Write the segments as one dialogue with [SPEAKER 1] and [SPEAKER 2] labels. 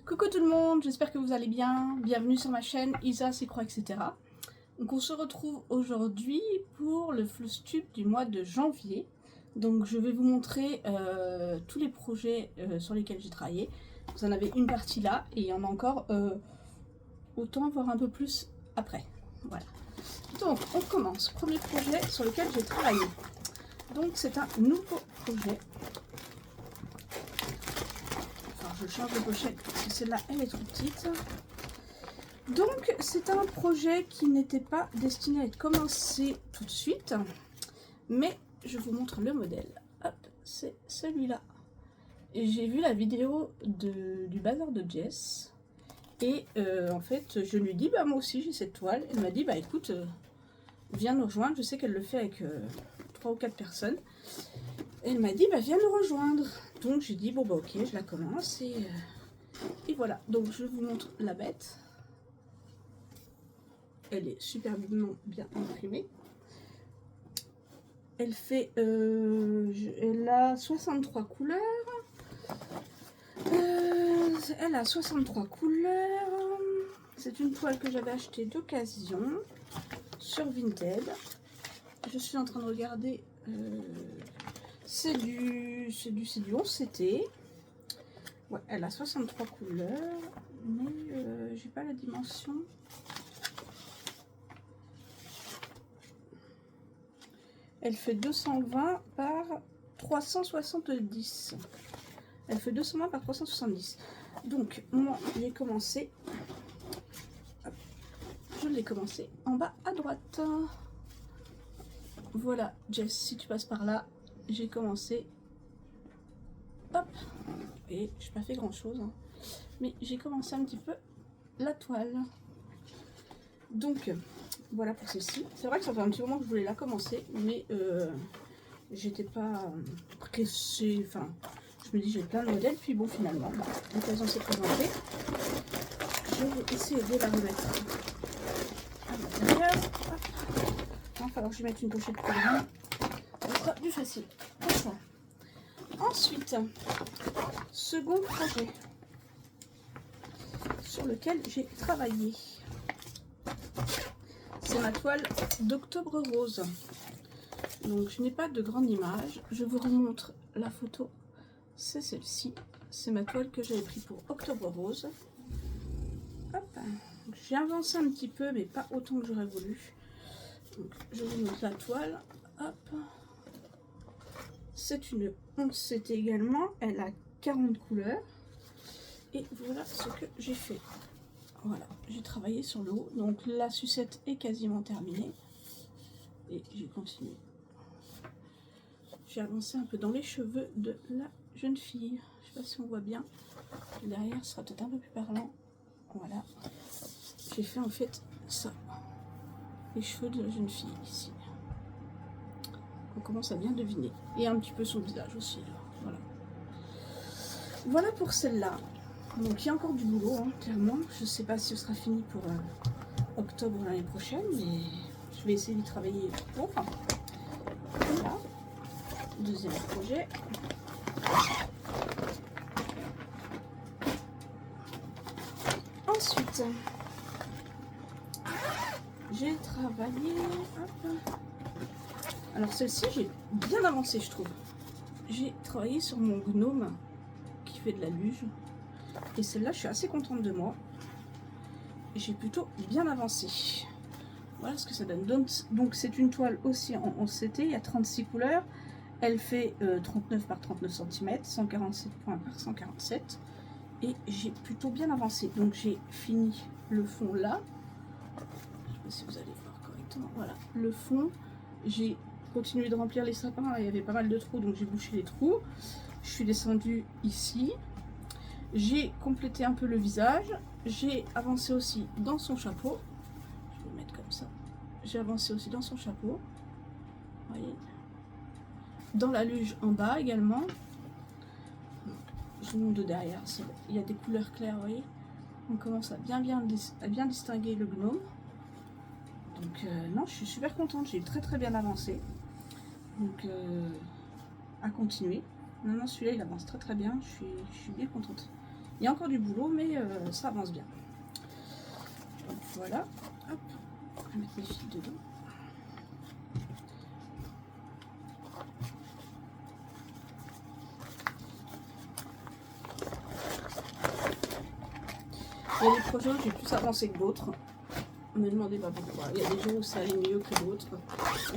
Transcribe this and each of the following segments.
[SPEAKER 1] Coucou tout le monde, j'espère que vous allez bien. Bienvenue sur ma chaîne Isa s'y croit, etc. Donc on se retrouve aujourd'hui pour le Flosstube du mois de janvier. Donc je vais vous montrer tous les projets sur lesquels j'ai travaillé. Vous en avez une partie là et il y en a encore autant, voire un peu plus après. Voilà. Donc on commence. Premier projet sur lequel j'ai travaillé. Donc c'est un nouveau projet. Je change de pochette parce que celle-là elle est trop petite. Donc c'est un projet qui n'était pas destiné à être commencé tout de suite, mais je vous montre le modèle. Hop, c'est celui-là. J'ai vu la vidéo du bazar de Jess et en fait je lui dis bah moi aussi j'ai cette toile. Elle m'a dit bah écoute viens nous rejoindre. Je sais qu'elle le fait avec 3 ou 4 personnes. Et elle m'a dit bah viens nous rejoindre. Donc j'ai dit bon bah ok, je la commence et voilà. Donc je vous montre la bête. Elle est superbement bien imprimée. Elle fait elle a 63 couleurs. Elle a 63 couleurs. C'est une toile que j'avais achetée d'occasion sur Vinted. Je suis en train de regarder. C'est du 11CT. Ouais, elle a 63 couleurs, mais j'ai pas la dimension. Elle fait 220 par 370. Elle fait 220 par 370. Donc moi j'ai commencé. Je l'ai commencé en bas à droite. Voilà, Jess, si tu passes par là, j'ai commencé. Hop. Et je n'ai pas fait grand chose, hein. Mais j'ai commencé un petit peu la toile. Donc voilà pour celle-ci. C'est vrai que ça fait un petit moment que je voulais la commencer, mais j'étais pas pressée. Enfin, je me dis j'ai plein de modèles, puis bon finalement, l'occasion s'est présentée. Je vais essayer de la remettre à l'intérieur. Il va falloir que je mette une pochette plus grande. Ça sera plus facile. Comme ça. Ensuite, second projet sur lequel j'ai travaillé. C'est ma toile d'Octobre Rose. Donc je n'ai pas de grande image. Je vous remontre la photo. C'est celle-ci. C'est ma toile que j'avais pris pour Octobre Rose. Hop. J'ai avancé un petit peu, mais pas autant que j'aurais voulu. Donc je vous montre la toile. Hop. C'est une 11CT également. Elle a 40 couleurs. Et voilà ce que j'ai fait. Voilà, j'ai travaillé sur le haut. Donc la sucette est quasiment terminée. Et j'ai continué. J'ai avancé un peu dans les cheveux de la jeune fille. Je ne sais pas si on voit bien. Derrière ce sera peut-être un peu plus parlant. Voilà. J'ai fait en fait ça. Les cheveux de la jeune fille ici. On commence à bien deviner. Et un petit peu son visage aussi. Voilà. Voilà pour celle-là. Donc il y a encore du boulot, hein, clairement. Je ne sais pas si ce sera fini pour octobre l'année prochaine, mais je vais essayer d'y travailler pour. Voilà. Deuxième projet. Ensuite, j'ai travaillé. Hop. Alors celle-ci, j'ai bien avancé, je trouve. J'ai travaillé sur mon gnome qui fait de la luge. Et celle-là, je suis assez contente de moi. J'ai plutôt bien avancé. Voilà ce que ça donne. Donc c'est une toile aussi en 11CT, il y a 36 couleurs. Elle fait 39 par 39 cm, 147 points par 147. Et j'ai plutôt bien avancé. Donc j'ai fini le fond là. Je ne sais pas si vous allez voir correctement. Voilà, le fond. J'ai continué de remplir les sapins. Là, il y avait pas mal de trous, donc j'ai bouché les trous. Je suis descendue ici. J'ai complété un peu le visage. J'ai avancé aussi dans son chapeau. Je vais le mettre comme ça. J'ai avancé aussi dans son chapeau. Vous voyez. Dans la luge en bas également. Je vous montre de derrière. Il y a des couleurs claires, vous voyez. On commence à bien distinguer le gnome. Donc non, je suis super contente. J'ai très bien avancé. Donc à continuer. Non, celui-là il avance très bien. Je suis bien contente. Il y a encore du boulot, mais ça avance bien. Donc voilà. Hop. Je vais mettre mes fils dedans. Il y a des projets où j'ai plus avancé que d'autres. Ne me demandez pas pourquoi. Il y a des jours où ça allait mieux que d'autres.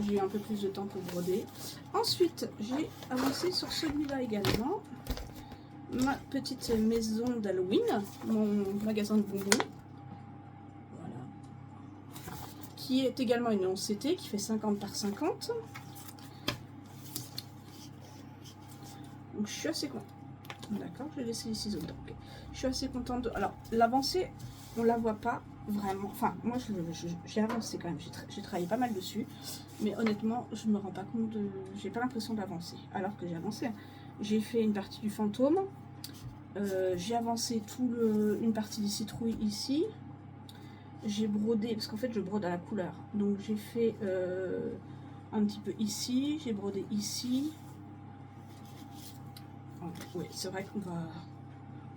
[SPEAKER 1] J'ai eu un peu plus de temps pour broder. Ensuite, j'ai avancé sur celui-là également. Ma petite maison d'Halloween. Mon magasin de bonbons. Voilà. Qui est également une 11 CT qui fait 50 par 50. Donc je suis assez contente. D'accord, je vais laisser les ciseaux dedans. Okay. Je suis assez contente de... Alors, l'avancée, on la voit pas vraiment. Enfin, moi, j'ai avancé quand même. J'ai travaillé pas mal dessus. Mais honnêtement, je me rends pas compte de... J'ai pas l'impression d'avancer. Alors que j'ai avancé. J'ai fait une partie du fantôme. J'ai avancé une partie des citrouilles ici. J'ai brodé... Parce qu'en fait, je brode à la couleur. Donc, j'ai fait un petit peu ici. J'ai brodé ici. Oui, c'est vrai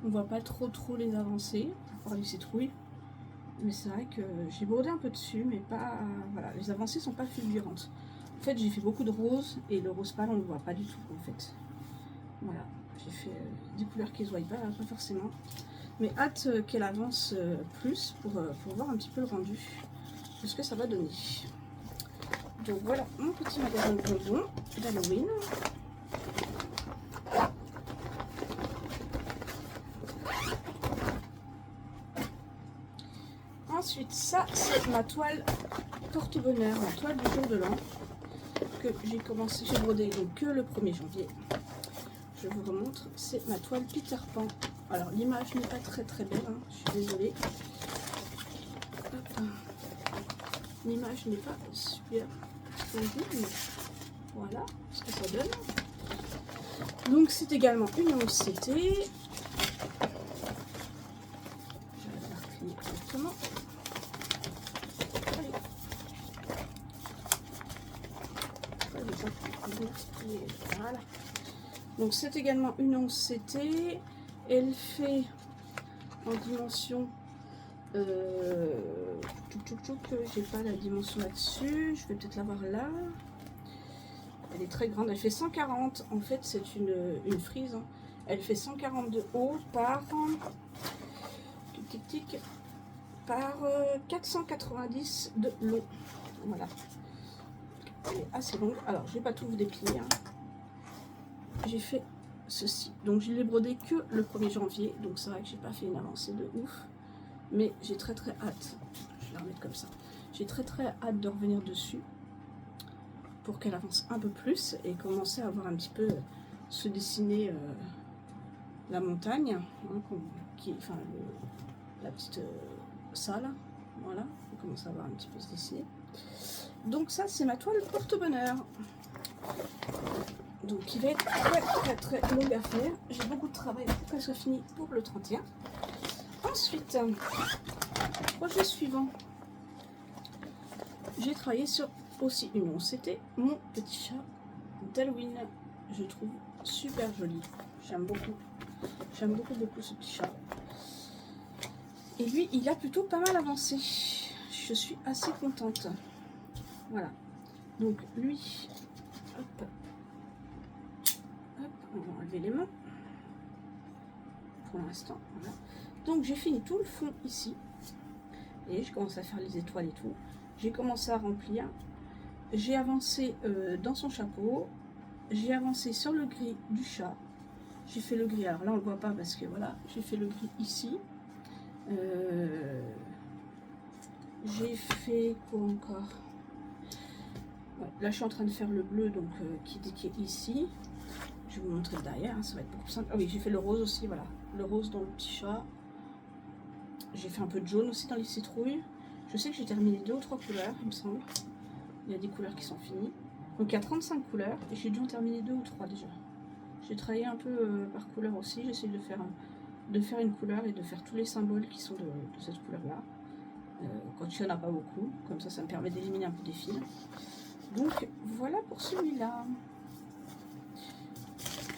[SPEAKER 1] on voit pas trop les avancer, à part les citrouilles. Mais c'est vrai que j'ai brodé un peu dessus, mais pas... Voilà, les avancées sont pas fulgurantes. En fait, j'ai fait beaucoup de rose, et le rose pâle, on ne le voit pas du tout, en fait. Voilà, j'ai fait des couleurs qui ne se voient pas forcément. Mais hâte qu'elle avance plus pour voir un petit peu le rendu de ce que ça va donner. Donc voilà, mon petit magasin de bonbons d'Halloween. Ensuite, ça, c'est ma toile porte-bonheur, ma toile du jour de l'an, que j'ai commencé, j'ai brodé donc que le 1er janvier. Je vous remontre, c'est ma toile Peter Pan. Alors, l'image n'est pas très belle, hein, je suis désolée. L'image n'est pas super splendide, mais voilà ce que ça donne. Donc, c'est également une 11 CT. Je vais la faire plier correctement. Voilà. Donc c'est également une 11 CT. Elle fait en dimension j'ai pas la dimension là-dessus, je vais peut-être l'avoir là. Elle est très grande, elle fait 140. En fait c'est une frise, hein. Elle fait 140 de haut par par 490 de long. Voilà. Elle est assez longue. Alors, je vais pas tout vous déplier. Hein. J'ai fait ceci. Donc, je l'ai brodé que le 1er janvier. Donc, c'est vrai que j'ai pas fait une avancée de ouf. Mais j'ai très hâte. Je vais la remettre comme ça. J'ai très hâte de revenir dessus. Pour qu'elle avance un peu plus. Et commencer à voir un petit peu se dessiner la montagne. Hein, enfin, la petite salle. Voilà. On commence à voir un petit peu se dessiner. Donc ça, c'est ma toile porte-bonheur. Donc qui va être très longue à faire. J'ai beaucoup de travail pour qu'elle soit finie pour le 31. Ensuite, projet suivant. J'ai travaillé sur aussi une 11. C'était mon petit chat d'Halloween. Je trouve super joli. J'aime beaucoup. J'aime beaucoup ce petit chat. Et lui, il a plutôt pas mal avancé. Je suis assez contente. Voilà, donc lui, hop, on va enlever les mains pour l'instant. Voilà. Donc j'ai fini tout le fond ici et je commence à faire les étoiles et tout. J'ai commencé à remplir. J'ai avancé dans son chapeau. J'ai avancé sur le gris du chat. J'ai fait le gris. Alors là on le voit pas parce que voilà, j'ai fait le gris ici. J'ai fait quoi encore? Là je suis en train de faire le bleu donc qui est ici. Je vais vous montrer le derrière, hein, ça va être beaucoup plus simple. Ah oui, j'ai fait le rose aussi, voilà. Le rose dans le petit chat. J'ai fait un peu de jaune aussi dans les citrouilles. Je sais que j'ai terminé 2 ou 3 couleurs, il me semble. Il y a des couleurs qui sont finies. Donc il y a 35 couleurs et j'ai dû en terminer 2 ou 3 déjà. J'ai travaillé un peu par couleur aussi. J'essaie de faire une couleur et de faire tous les symboles qui sont de cette couleur-là. Quand il n'y en a pas beaucoup, comme ça me permet d'éliminer un peu des fils. Donc voilà pour celui-là.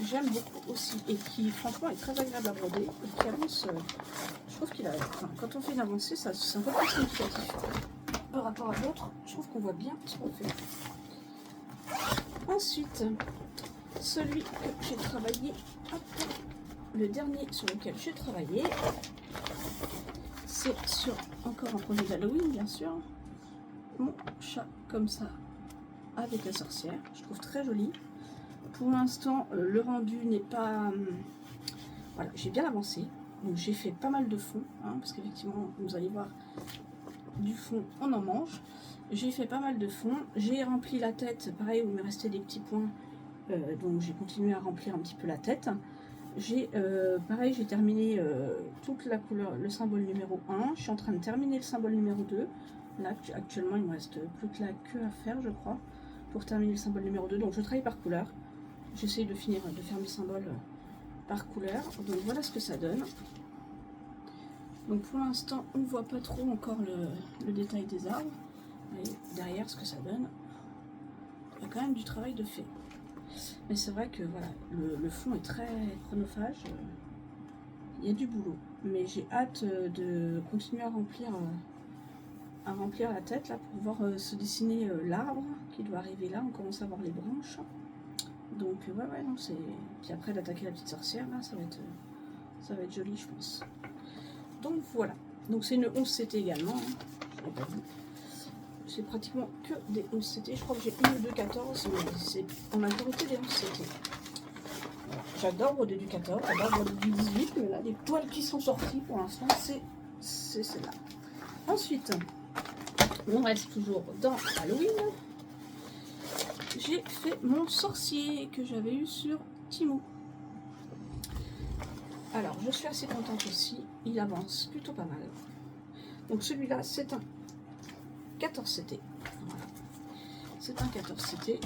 [SPEAKER 1] j'aime beaucoup aussi et qui franchement est très agréable à broder et qui avance, je trouve qu'il a, enfin, quand on fait une avancée, ça c'est un peu plus significatif par rapport à d'autres, je trouve qu'on voit bien ce qu'on fait. Ensuite, celui que j'ai travaillé, hop, le dernier sur lequel j'ai travaillé, c'est sur encore un projet d'Halloween bien sûr, mon chat comme ça avec la sorcière, je trouve très joli. Pour l'instant, le rendu n'est pas... voilà, j'ai bien avancé. Donc j'ai fait pas mal de fond, hein, parce qu'effectivement, vous allez voir, du fond, on en mange. J'ai fait pas mal de fond. J'ai rempli la tête, pareil, où il me restait des petits points. Donc j'ai continué à remplir un petit peu la tête. J'ai pareil, j'ai terminé toute la couleur, le symbole numéro 1. Je suis en train de terminer le symbole numéro 2. Là, actuellement, il me reste plus que la queue à faire, je crois, pour terminer le symbole numéro 2. Donc je travaille par couleur. J'essaye de finir de faire mes symboles par couleur. Donc voilà ce que ça donne. Donc pour l'instant, on ne voit pas trop encore le détail des arbres. Et derrière ce que ça donne, il y a quand même du travail de fait. Mais c'est vrai que voilà, le fond est très chronophage. Il y a du boulot. Mais j'ai hâte de continuer à remplir la tête là pour voir se dessiner l'arbre qui doit arriver là. On commence à voir les branches. Donc ouais non c'est. Puis après d'attaquer la petite sorcière là, ça va être joli je pense. Donc voilà. Donc c'est une 11CT également. Hein. C'est pratiquement que des 11CT. Je crois que j'ai une ou deux 14, mais c'est en majorité des 11CT. Voilà. J'adore broder du 14, j'adore broder du 18, mais là les poils qui sont sortis pour l'instant c'est celle-là. Ensuite, on reste toujours dans Halloween. J'ai fait mon sorcier que j'avais eu sur Temu. Alors, je suis assez contente aussi. Il avance plutôt pas mal. Donc celui-là, c'est un 14CT. Voilà. C'est un 14CT.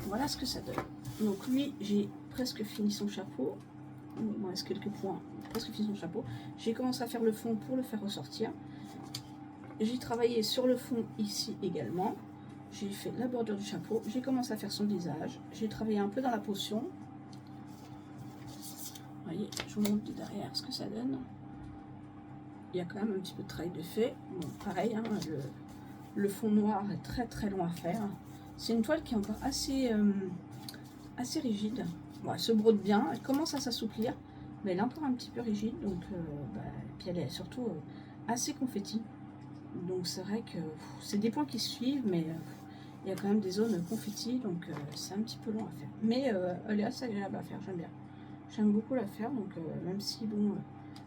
[SPEAKER 1] Voilà ce que ça donne. Donc lui, j'ai presque fini son chapeau. Il me reste quelques points. Presque fini son chapeau. J'ai commencé à faire le fond pour le faire ressortir. J'ai travaillé sur le fond ici également. J'ai fait la bordure du chapeau, j'ai commencé à faire son visage, j'ai travaillé un peu dans la potion. Vous voyez, je vous montre de derrière ce que ça donne. Il y a quand même un petit peu de travail de fait. Bon, pareil, hein, le fond noir est très très long à faire. C'est une toile qui est encore assez rigide. Bon, elle se brode bien, elle commence à s'assouplir, mais elle est encore un petit peu rigide. Donc, puis elle est surtout assez confetti. Donc c'est vrai que c'est des points qui suivent, mais il y a quand même des zones confetti, donc c'est un petit peu long à faire. Mais elle est assez agréable à faire, j'aime bien. J'aime beaucoup la faire, donc même si bon,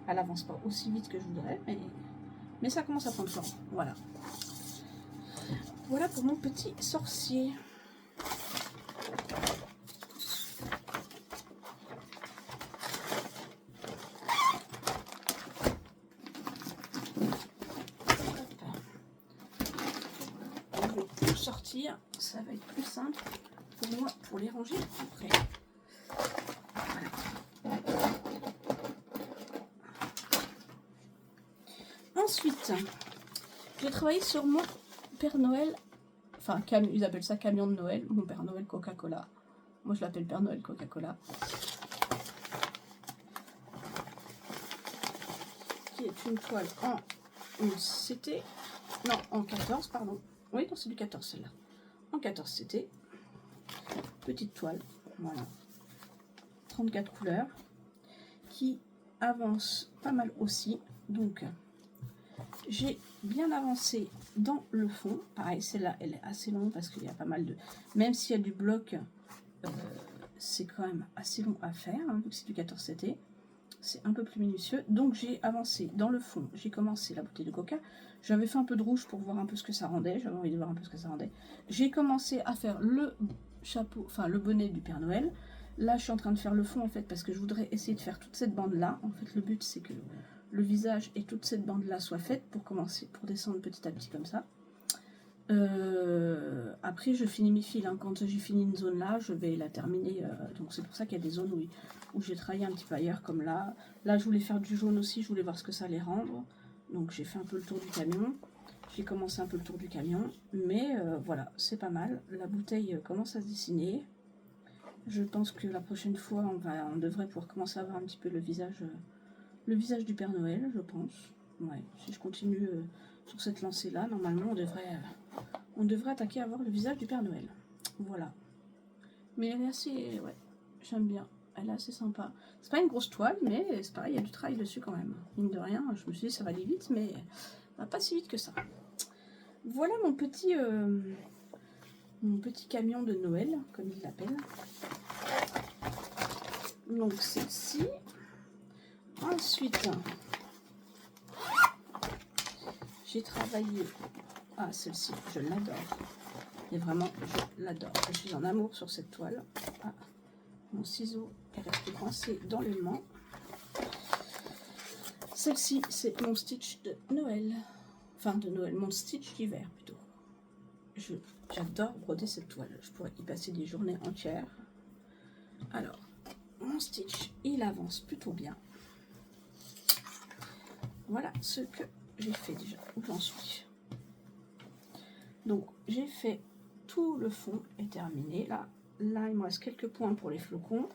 [SPEAKER 1] elle avance pas aussi vite que je voudrais, mais ça commence à prendre forme. Voilà. Voilà pour mon petit sorcier. Sortir, ça va être plus simple pour moi pour les ranger après. Voilà. Ensuite, j'ai travaillé sur mon Père Noël, enfin ils appellent ça camion de Noël, mon Père Noël Coca-Cola. Moi je l'appelle Père Noël Coca-Cola. Qui est une toile en 11CT, non en 14 pardon. Oui, non, c'est du 14 celle-là. En 14CT. Petite toile. Voilà. 34 couleurs. Qui avance pas mal aussi. Donc, j'ai bien avancé dans le fond. Pareil, celle-là, elle est assez longue parce qu'il y a pas mal de... Même s'il y a du bloc, c'est quand même assez long à faire. Hein, vu que c'est du 14CT. C'est un peu plus minutieux. Donc, j'ai avancé dans le fond. J'ai commencé la bouteille de coca. J'avais fait un peu de rouge pour voir un peu ce que ça rendait. J'avais envie de voir un peu ce que ça rendait. J'ai commencé à faire le chapeau, enfin le bonnet du Père Noël. Là, je suis en train de faire le fond en fait parce que je voudrais essayer de faire toute cette bande là. En fait, le but c'est que le visage et toute cette bande là soient faites pour commencer, pour descendre petit à petit comme ça. Après, je finis mes fils. Hein. Quand j'ai fini une zone là, je vais la terminer. Donc c'est pour ça qu'il y a des zones où j'ai travaillé un petit peu ailleurs, comme là. Là, je voulais faire du jaune aussi. Je voulais voir ce que ça allait rendre. Donc j'ai fait un peu le tour du camion. J'ai commencé un peu le tour du camion. Mais voilà, c'est pas mal. La bouteille commence à se dessiner. Je pense que la prochaine fois, on devrait pouvoir commencer à voir un petit peu le visage du Père Noël, je pense. Ouais, si je continue sur cette lancée-là, normalement, on devrait attaquer à voir le visage du Père Noël. Voilà. Mais elle est assez... Ouais, j'aime bien. Elle est assez sympa. C'est pas une grosse toile, mais c'est pareil, il y a du travail dessus quand même. Mine de rien, je me suis dit ça va aller vite, mais pas si vite que ça. Voilà mon petit camion de Noël, comme il l'appelle. Donc celle-ci. Ensuite, j'ai travaillé... Ah, celle-ci, je l'adore. Et vraiment, je l'adore. Je suis en amour sur cette toile. Ah, mon ciseau est resté coincé dans l'aimant. Celle-ci, c'est mon stitch de Noël. Enfin, de Noël, mon stitch d'hiver plutôt. J'adore broder cette toile. Je pourrais y passer des journées entières. Alors, mon stitch, il avance plutôt bien. Voilà ce que j'ai fait déjà, où j'en suis. Donc, j'ai fait tout le fond est terminé. Là, il me reste quelques points pour les flocons.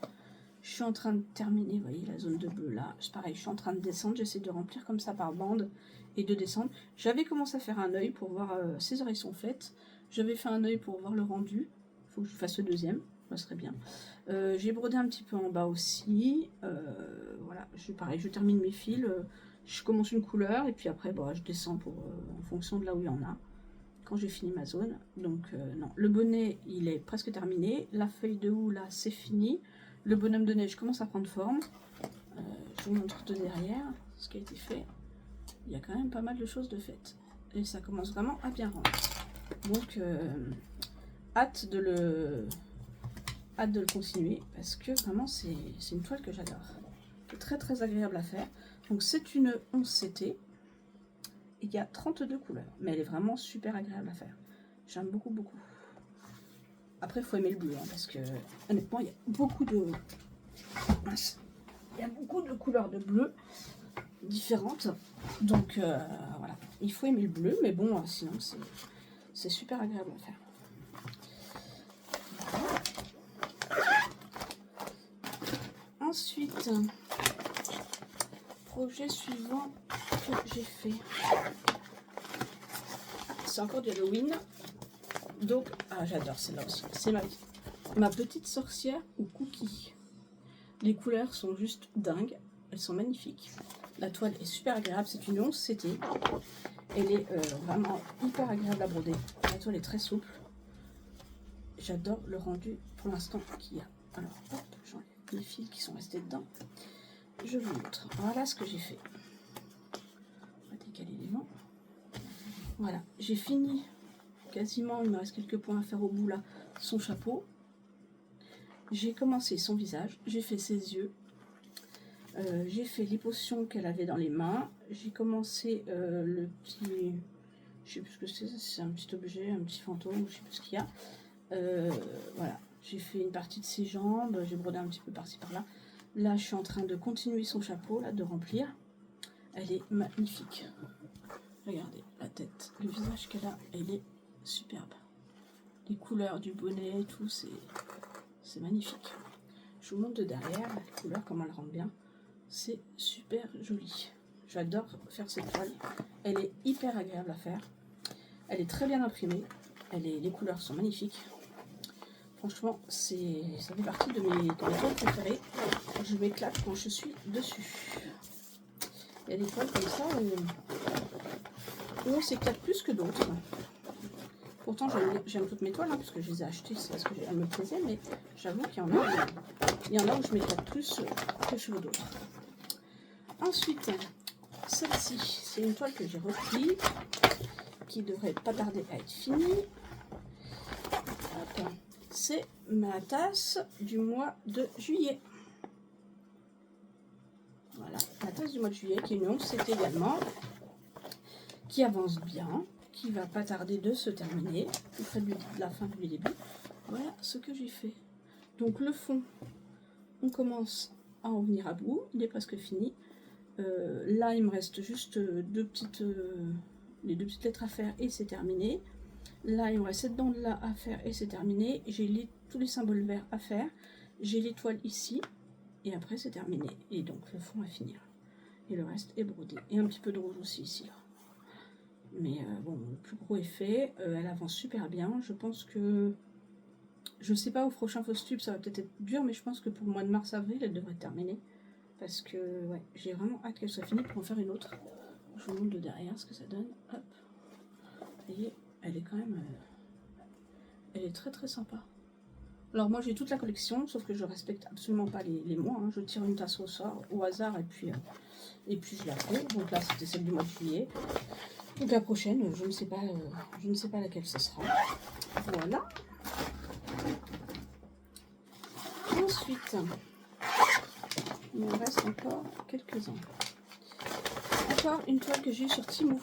[SPEAKER 1] Je suis en train de terminer, vous voyez, la zone de bleu là. C'est pareil, je suis en train de descendre. J'essaie de remplir comme ça par bande et de descendre. J'avais commencé à faire un œil pour voir ces oreilles sont faites. J'avais fait un œil pour voir le rendu. Il faut que je fasse le deuxième, ça serait bien. J'ai brodé un petit peu en bas aussi. Voilà, pareil, je termine mes fils. Je commence une couleur et puis après, bon, je descends en fonction de là où il y en a. Quand j'ai fini ma zone. Donc non, le bonnet il est presque terminé, la feuille de houe là c'est fini, le bonhomme de neige commence à prendre forme. Je vous montre de derrière ce qui a été fait. Il y a quand même pas mal de choses de faites et ça commence vraiment à bien rendre. Donc hâte de le continuer parce que vraiment c'est une toile que j'adore. C'est très très agréable à faire. Donc c'est une 11 CT. Il y a 32 couleurs, mais elle est vraiment super agréable à faire. J'aime beaucoup, beaucoup. Après, il faut aimer le bleu, hein, parce que honnêtement, il y a beaucoup de... Il y a beaucoup de couleurs de bleu différentes. Donc, voilà. Il faut aimer le bleu, mais bon, sinon, c'est super agréable à faire. Ensuite, projet suivant que j'ai fait. C'est encore du Halloween. Donc, j'adore celle-là aussi. C'est ma petite sorcière au cookie. Les couleurs sont juste dingues. Elles sont magnifiques. La toile est super agréable. C'est une 11 CT. Elle est vraiment hyper agréable à broder. La toile est très souple. J'adore le rendu pour l'instant qu'il y a. Alors, hop, j'enlève les fils qui sont restés dedans. Je vous montre. Voilà ce que j'ai fait. On va décaler les vents. Voilà, j'ai fini quasiment. Il me reste quelques points à faire au bout là. Son chapeau. J'ai commencé son visage. J'ai fait ses yeux. J'ai fait les potions qu'elle avait dans les mains. J'ai commencé le petit... Je sais plus ce que c'est un petit objet, un petit fantôme, je sais plus ce qu'il y a. Voilà, j'ai fait une partie de ses jambes, j'ai brodé un petit peu par-ci par-là. Là, je suis en train de continuer son chapeau, là, de remplir. Elle est magnifique. Regardez la tête, le visage qu'elle a, elle est superbe. Les couleurs du bonnet et tout, c'est magnifique. Je vous montre de derrière, les couleurs, comment elles rendent bien. C'est super joli. J'adore faire cette toile. Elle est hyper agréable à faire. Elle est très bien imprimée. Les couleurs sont magnifiques. Franchement, ça fait partie de mes toiles préférées. Je m'éclate quand je suis dessus. Il y a des toiles comme ça où on s'éclate plus que d'autres. Pourtant, j'aime toutes mes toiles, hein, parce que je les ai achetées, c'est parce qu'elles me plaisaient, mais j'avoue qu'il y en a où je m'éclate plus que sur d'autres. Ensuite, celle-ci, c'est une toile que j'ai repris, qui devrait pas tarder à être finie. C'est ma tasse du mois de juillet. Voilà, la tasse du mois de juillet, qui est une 11 CT également, qui avance bien, qui va pas tarder de se terminer. Je ferai de la fin du début. Voilà ce que j'ai fait. Donc le fond, on commence à en venir à bout, il est presque fini. Là, il me reste juste les deux petites lettres à faire et c'est terminé. Là, il me reste cette bande là à faire et c'est terminé. J'ai tous les symboles verts à faire. J'ai l'étoile ici, et après c'est terminé. Et donc le fond à finir. Et le reste est brodé. Et un petit peu de rouge aussi ici. Là. Mais bon, le plus gros est fait. Elle avance super bien. Je pense que... Je sais pas, au prochain fausse tube, ça va peut-être être dur, mais je pense que pour le mois de mars-avril, elle devrait terminer. Parce que, ouais, j'ai vraiment hâte qu'elle soit finie pour en faire une autre. Je vous montre de derrière ce que ça donne. Hop. Vous voyez, elle est quand même... elle est très très sympa. Alors moi j'ai toute la collection, sauf que je respecte absolument pas les mois. Hein. Je tire une tasse au sort, au hasard, et puis je la fais. Donc là c'était celle du mois de juillet. Donc la prochaine, je ne sais pas laquelle ce sera. Voilà. Ensuite, il me reste encore quelques-uns. Encore une toile que j'ai eue sur Temu.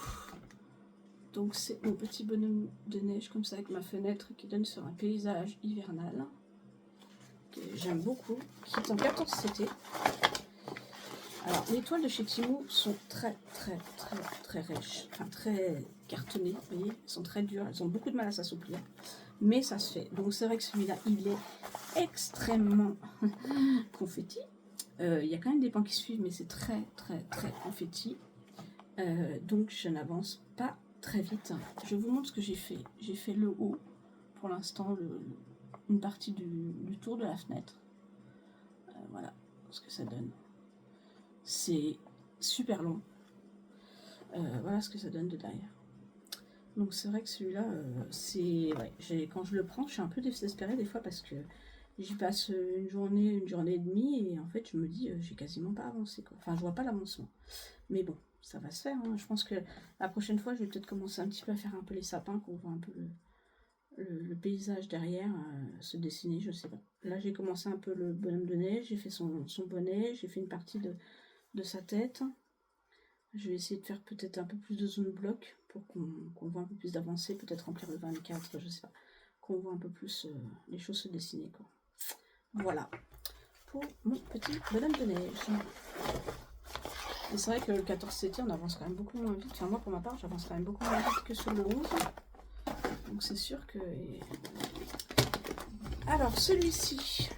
[SPEAKER 1] Donc c'est mon petit bonhomme de neige comme ça avec ma fenêtre qui donne sur un paysage hivernal. Que j'aime beaucoup, qui est en 14 CT. Alors les toiles de chez Temu sont très rêches, enfin très cartonnées, vous voyez, elles sont très dures, elles ont beaucoup de mal à s'assouplir, mais ça se fait. Donc c'est vrai que celui-là, il est extrêmement confetti. Il y a quand même des pans qui suivent, mais c'est très confetti. Donc je n'avance pas très vite. Je vous montre ce que j'ai fait. J'ai fait le haut, pour l'instant, une partie du tour de la fenêtre. Voilà ce que ça donne. C'est super long. Voilà ce que ça donne de derrière. Donc c'est vrai que celui-là, ouais, quand je le prends, je suis un peu désespérée des fois parce que j'y passe une journée et demie et en fait je me dis j'ai quasiment pas avancé quoi. Enfin je vois pas l'avancement. Mais bon, ça va se faire. Hein. Je pense que la prochaine fois je vais peut-être commencer un petit peu à faire un peu les sapins, qu'on voit un peu le paysage derrière se dessiner, je sais pas. Là j'ai commencé un peu le bonhomme de neige, j'ai fait son bonnet, j'ai fait une partie de sa tête. Je vais essayer de faire peut-être un peu plus de zone bloc pour qu'on voit un peu plus d'avancée, peut-être remplir le 24, je sais pas. Qu'on voit un peu plus les choses se dessiner quoi. Voilà pour mon petit bonhomme de neige. Et c'est vrai que le 14 CT on avance quand même beaucoup moins vite. Enfin moi pour ma part j'avance quand même beaucoup moins vite que sur le 11. Donc c'est sûr que... Alors celui-ci,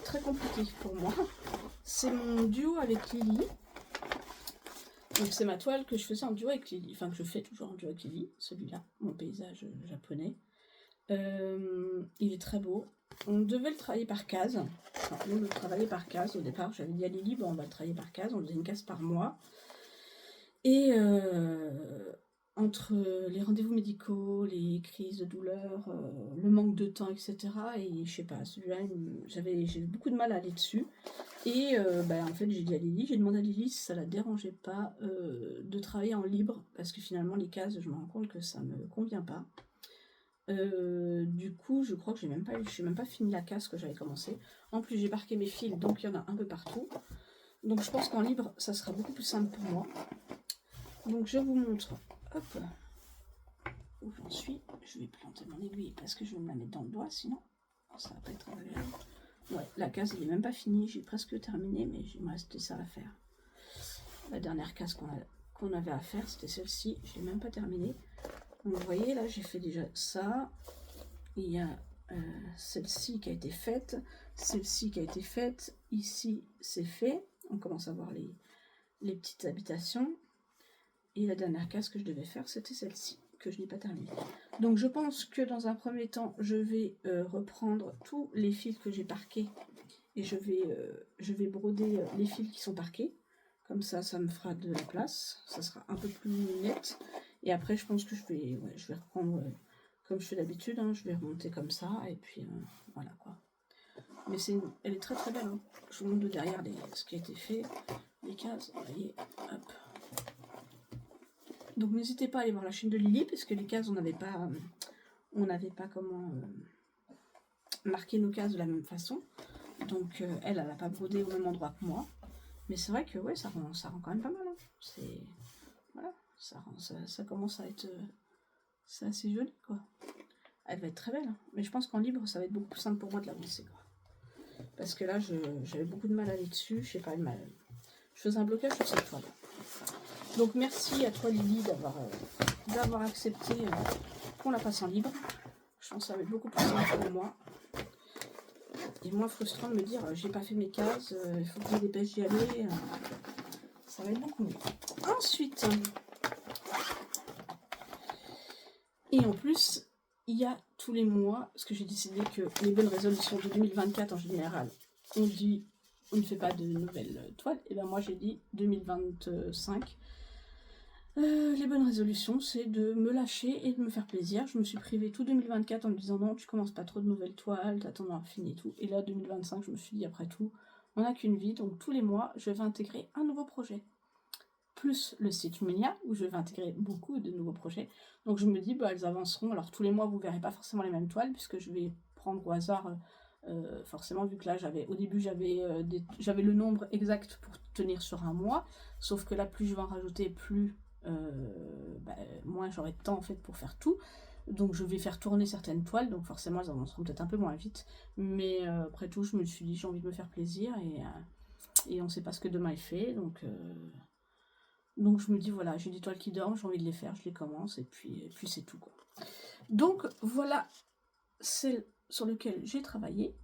[SPEAKER 1] très compliqué pour moi. C'est mon duo avec Lily. Donc c'est ma toile que je faisais en duo avec Lily, enfin que je fais toujours en duo avec Lily, celui-là, mon paysage japonais. Il est très beau. On devait le travailler par case. Enfin, nous, on le travaillait par case au départ. J'avais dit à Lily, bon, on va le travailler par case. On faisait une case par mois. Et entre les rendez-vous médicaux, les crises de douleur, le manque de temps, etc. Et je sais pas, celui-là, j'ai eu beaucoup de mal à aller dessus. Et en fait, j'ai dit à Lily, j'ai demandé à Lily si ça la dérangeait pas de travailler en libre, parce que finalement, les cases, je me rends compte que ça me convient pas. Du coup, je crois que j'ai même pas fini la case que j'avais commencé. En plus, j'ai marqué mes fils, donc il y en a un peu partout. Donc je pense qu'en libre, ça sera beaucoup plus simple pour moi. Donc je vous montre, hop, où j'en suis. Je vais planter mon aiguille parce que je vais me la mettre dans le doigt, sinon ça va pas être agréable. Ouais, la case elle est même pas finie, j'ai presque terminé, mais il me restait ça à faire. La dernière case qu'on avait à faire, c'était celle-ci, je l'ai même pas terminée. Donc vous voyez, là j'ai fait déjà ça. Il y a celle-ci qui a été faite, celle-ci qui a été faite, ici c'est fait. On commence à voir les petites habitations. Et la dernière case que je devais faire, c'était celle-ci, que je n'ai pas terminée. Donc je pense que dans un premier temps, je vais reprendre tous les fils que j'ai parqués. Et je vais broder les fils qui sont parqués. Comme ça, ça me fera de la place. Ça sera un peu plus net. Et après, je pense que je vais reprendre, comme je fais d'habitude, hein, je vais remonter comme ça. Et puis, voilà quoi. Mais elle est très très belle. Hein. Je vous montre de derrière ce qui a été fait. Les cases, vous voyez, hop. Donc n'hésitez pas à aller voir la chaîne de Lily, parce que les cases, on n'avait pas comment marquer nos cases de la même façon. Donc elle n'a pas brodé au même endroit que moi. Mais c'est vrai que ouais, ça rend quand même pas mal. Hein. Voilà, ça commence à être... c'est assez joli, quoi. Elle va être très belle. Hein. Mais je pense qu'en libre, ça va être beaucoup plus simple pour moi de l'avancer, quoi. Parce que là, j'avais beaucoup de mal à aller dessus. Je sais pas, je faisais un blocage sur cette toile. Donc merci à toi Lily d'avoir accepté qu'on la fasse en libre. Je pense que ça va être beaucoup plus simple pour moi. Et moins frustrant de me dire, j'ai pas fait mes cases, il faut que je me dépêche d'y aller. Ça va être beaucoup mieux. Ensuite, et en plus, il y a tous les mois, parce que j'ai décidé que les bonnes résolutions de 2024 en général, on dit on ne fait pas de nouvelles toiles, et bien moi j'ai dit 2025. Les bonnes résolutions, c'est de me lâcher et de me faire plaisir. Je me suis privée tout 2024 en me disant non, tu commences pas trop de nouvelles toiles, t'attends d'avoir fini et tout. Et là, 2025, je me suis dit après tout, on n'a qu'une vie, donc tous les mois, je vais intégrer un nouveau projet. Plus le Stitch Mania, où je vais intégrer beaucoup de nouveaux projets. Donc je me dis, elles avanceront. Alors tous les mois, vous verrez pas forcément les mêmes toiles, puisque je vais prendre au hasard, forcément, vu que là, au début, j'avais le nombre exact pour tenir sur un mois. Sauf que là, plus je vais en rajouter, plus moins j'aurai de temps en fait pour faire tout. Donc je vais faire tourner certaines toiles, donc forcément elles avanceront peut-être un peu moins vite. Mais après tout, je me suis dit, j'ai envie de me faire plaisir, et on ne sait pas ce que demain est fait, donc je me dis, voilà, j'ai des toiles qui dorment, j'ai envie de les faire, je les commence, et puis c'est tout, quoi. Donc voilà celle sur laquelle j'ai travaillé,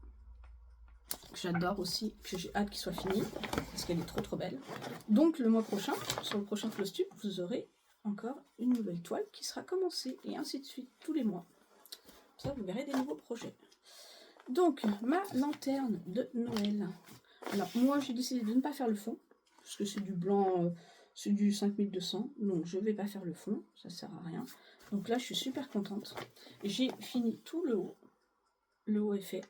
[SPEAKER 1] que j'adore aussi, que j'ai hâte qu'il soit fini, parce qu'elle est trop trop belle. Donc le mois prochain, sur le prochain Flostube, vous aurez encore une nouvelle toile qui sera commencée, et ainsi de suite, tous les mois. Ça, vous verrez des nouveaux projets. Donc, ma lanterne de Noël. Alors, moi, j'ai décidé de ne pas faire le fond, parce que c'est du blanc, c'est du 5200, donc je ne vais pas faire le fond, ça sert à rien. Donc là, je suis super contente. J'ai fini tout le haut. Le haut est fait.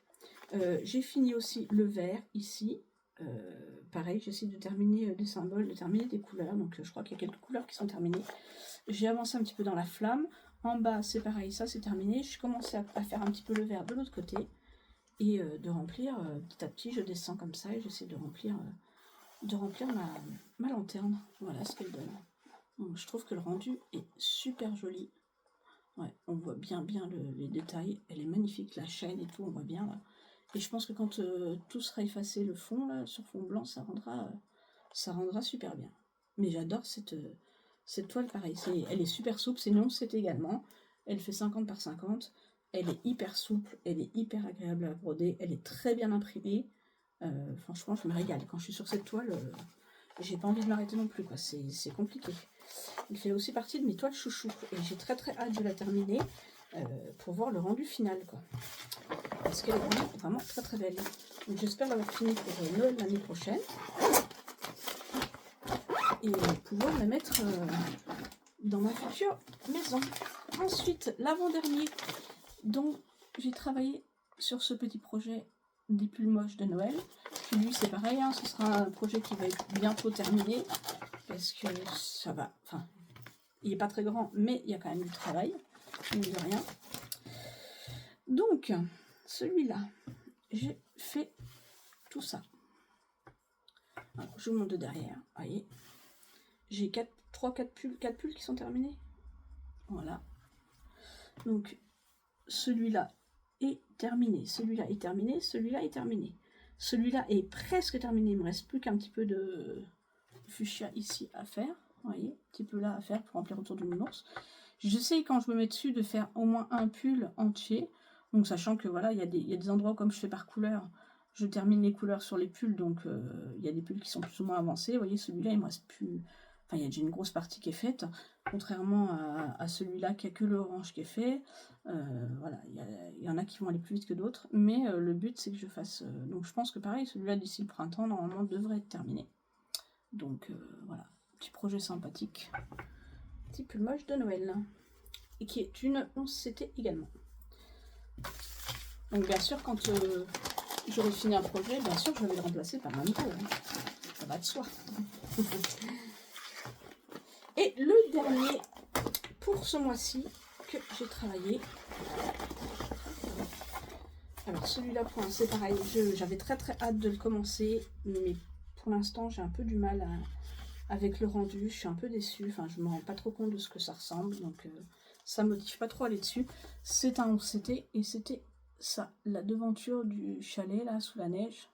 [SPEAKER 1] J'ai fini aussi le vert, ici. Pareil, j'essaie de terminer des symboles, de terminer des couleurs. Donc, je crois qu'il y a quelques couleurs qui sont terminées. J'ai avancé un petit peu dans la flamme. En bas, c'est pareil, ça, c'est terminé. Je commençais à faire un petit peu le vert de l'autre côté. Et de remplir petit à petit, je descends comme ça et j'essaie de remplir ma lanterne. Voilà ce qu'elle donne. Donc, je trouve que le rendu est super joli. Ouais, on voit bien les détails. Elle est magnifique, la chaîne et tout, on voit bien là. Et je pense que quand tout sera effacé, le fond là, sur fond blanc, ça rendra super bien. Mais j'adore cette toile, pareil. Elle est super souple, c'est non, c'est également. Elle fait 50 par 50. Elle est hyper souple, elle est hyper agréable à broder, elle est très bien imprimée. Franchement, je me régale. Quand je suis sur cette toile, j'ai pas envie de m'arrêter non plus, quoi. C'est compliqué. Elle fait aussi partie de mes toiles chouchou. Et j'ai très très hâte de la terminer pour voir le rendu final, quoi. Parce qu'elle est vraiment très très belle. Donc j'espère l'avoir fini pour Noël l'année prochaine. Et pouvoir la mettre dans ma future maison. Ensuite, l'avant-dernier dont j'ai travaillé sur ce petit projet des pulls moches de Noël. Puis lui, c'est pareil, hein, ce sera un projet qui va être bientôt terminé. Parce que ça va, enfin, il n'est pas très grand, mais il y a quand même du travail, mine de rien. Donc, celui-là, j'ai fait tout ça. Alors, je vous montre de derrière, voyez. J'ai 4 pulls qui sont terminés. Voilà. Donc, celui-là est terminé, celui-là est terminé, celui-là est terminé. Celui-là est presque terminé, il me reste plus qu'un petit peu de fuchsia ici à faire. Vous voyez, un petit peu là à faire pour remplir autour du nounours. J'essaye quand je me mets dessus de faire au moins un pull entier. Donc sachant que voilà, il y a des endroits où, comme je fais par couleur, je termine les couleurs sur les pulls. Donc il y a des pulls qui sont plus ou moins avancés. Vous voyez, celui-là, il me reste plus... Enfin, il y a déjà une grosse partie qui est faite. Contrairement à celui-là qui a que l'orange qui est fait. Voilà, il y en a qui vont aller plus vite que d'autres. Mais le but, c'est que je fasse... donc je pense que pareil, celui-là, d'ici le printemps, normalement, devrait être terminé. Donc voilà, petit projet sympathique. Petit pull moche de Noël. Et qui est une 11CT également. Donc bien sûr, quand j'aurai fini un projet, bien sûr, je vais le remplacer par un nouveau. Hein. Ça va de soi. Et le dernier pour ce mois-ci que j'ai travaillé. Alors celui-là, c'est pareil. J'avais très très hâte de le commencer, mais pour l'instant, j'ai un peu du mal avec le rendu. Je suis un peu déçue. Enfin, je me rends pas trop compte de ce que ça ressemble, donc ça me motive pas trop à aller dessus. C'est un 11CT et c'était ça, la devanture du chalet là sous la neige.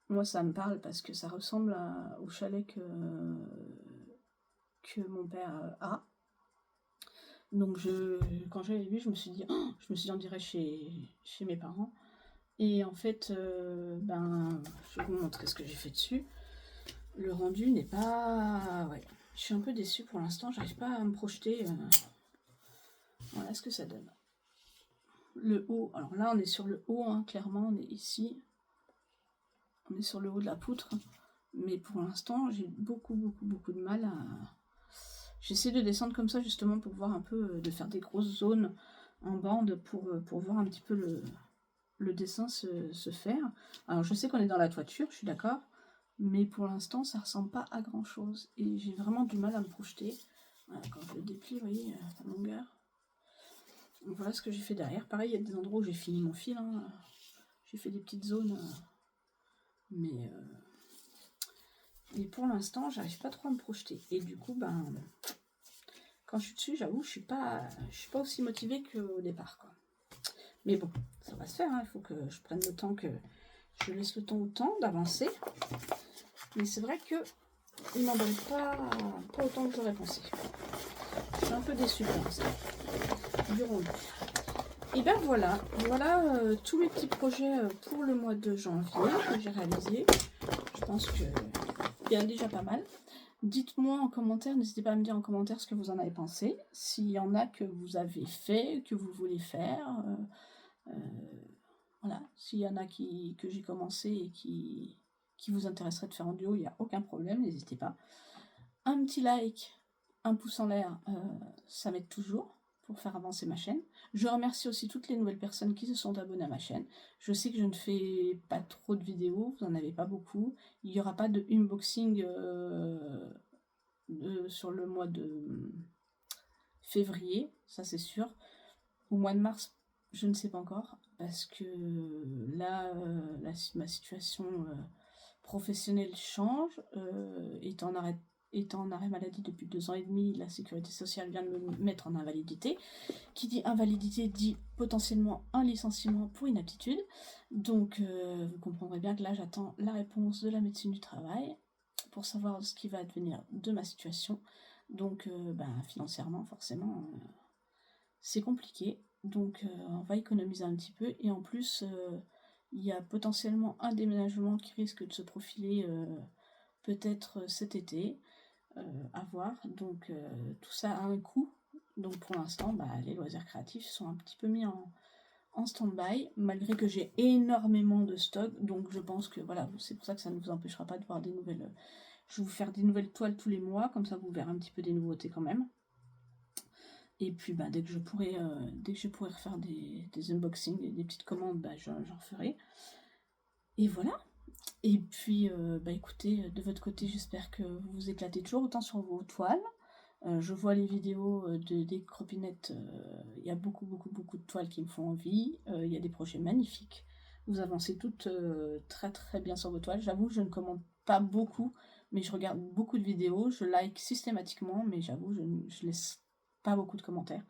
[SPEAKER 1] Moi ça me parle parce que ça ressemble au chalet que mon père a. Donc quand j'ai vu, je me suis dit on dirait chez mes parents. Et en fait, je vais vous montrer ce que j'ai fait dessus. Le rendu n'est pas... Ouais, je suis un peu déçue pour l'instant, j'arrive pas à me projeter. Voilà ce que ça donne. Le haut, alors là on est sur le haut, hein, clairement, on est ici. On est sur le haut de la poutre. Mais pour l'instant, j'ai beaucoup de mal à... J'essaie de descendre comme ça justement pour voir un peu, de faire des grosses zones en bande pour voir un petit peu le dessin se faire. Alors je sais qu'on est dans la toiture, je suis d'accord, mais pour l'instant ça ressemble pas à grand chose et j'ai vraiment du mal à me projeter. Voilà, quand je le déplie, vous voyez, la longueur. Donc voilà ce que j'ai fait derrière. Pareil, il y a des endroits où j'ai fini mon fil, hein. J'ai fait des petites zones, mais pour l'instant j'arrive pas trop à me projeter. Et du coup, quand je suis dessus, j'avoue, je suis pas aussi motivée qu'au départ, quoi. Mais bon, ça va se faire, hein. Il faut que je prenne le temps, que je laisse le temps au temps d'avancer. Mais c'est vrai que il m'en donne pas autant que j'aurais pensé. Je suis un peu déçue pour l'instant. Du rendu. Et ben voilà tous mes petits projets pour le mois de janvier que j'ai réalisés. Je pense que il y a déjà pas mal. Dites-moi en commentaire, n'hésitez pas à me dire en commentaire ce que vous en avez pensé. S'il y en a que vous avez fait, que vous voulez faire. Voilà, s'il y en a que j'ai commencé et qui vous intéresserait de faire en duo, il n'y a aucun problème, n'hésitez pas. Un petit like, un pouce en l'air, ça m'aide toujours pour faire avancer ma chaîne. Je remercie aussi toutes les nouvelles personnes qui se sont abonnées à ma chaîne. Je sais que je ne fais pas trop de vidéos, vous n'en avez pas beaucoup. Il n'y aura pas de unboxing sur le mois de février, ça c'est sûr. Au mois de mars, je ne sais pas encore, parce que là, ma situation professionnelle change. Étant en arrêt maladie depuis 2 ans et demi, la sécurité sociale vient de me mettre en invalidité. Qui dit invalidité dit potentiellement un licenciement pour inaptitude. Donc vous comprendrez bien que là j'attends la réponse de la médecine du travail pour savoir ce qui va advenir de ma situation. Donc financièrement forcément c'est compliqué. Donc on va économiser un petit peu. Et en plus il y a potentiellement un déménagement qui risque de se profiler peut-être cet été. À voir. Donc tout ça a un coût. Donc pour l'instant, les loisirs créatifs sont un petit peu mis en stand-by, malgré que j'ai énormément de stock. Donc je pense que voilà, c'est pour ça que ça ne vous empêchera pas de voir des nouvelles. Je vais vous faire des nouvelles toiles tous les mois, comme ça vous verrez un petit peu des nouveautés quand même. Et puis dès que je pourrai refaire des unboxings, des petites commandes, j'en ferai. Et voilà. Et puis, écoutez, de votre côté, j'espère que vous vous éclatez toujours autant sur vos toiles. Je vois les vidéos des cropinettes, il y a beaucoup de toiles qui me font envie. Il y a des projets magnifiques. Vous avancez toutes très très bien sur vos toiles. J'avoue, je ne commente pas beaucoup, mais je regarde beaucoup de vidéos. Je like systématiquement, mais j'avoue, je laisse pas beaucoup de commentaires.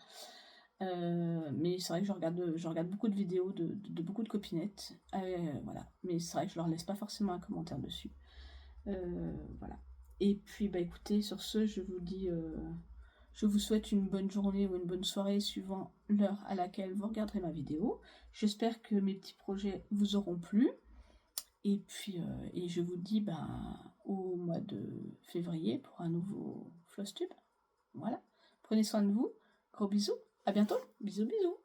[SPEAKER 1] Mais c'est vrai que je regarde beaucoup de vidéos de beaucoup de copinettes. Voilà. Mais c'est vrai que je leur laisse pas forcément un commentaire dessus. Voilà. Et puis écoutez, sur ce, je vous dis, je vous souhaite une bonne journée ou une bonne soirée suivant l'heure à laquelle vous regarderez ma vidéo. J'espère que mes petits projets vous auront plu. Et puis et je vous dis au mois de février pour un nouveau Flosstube. Voilà. Prenez soin de vous. Gros bisous. À bientôt. Bisous bisous.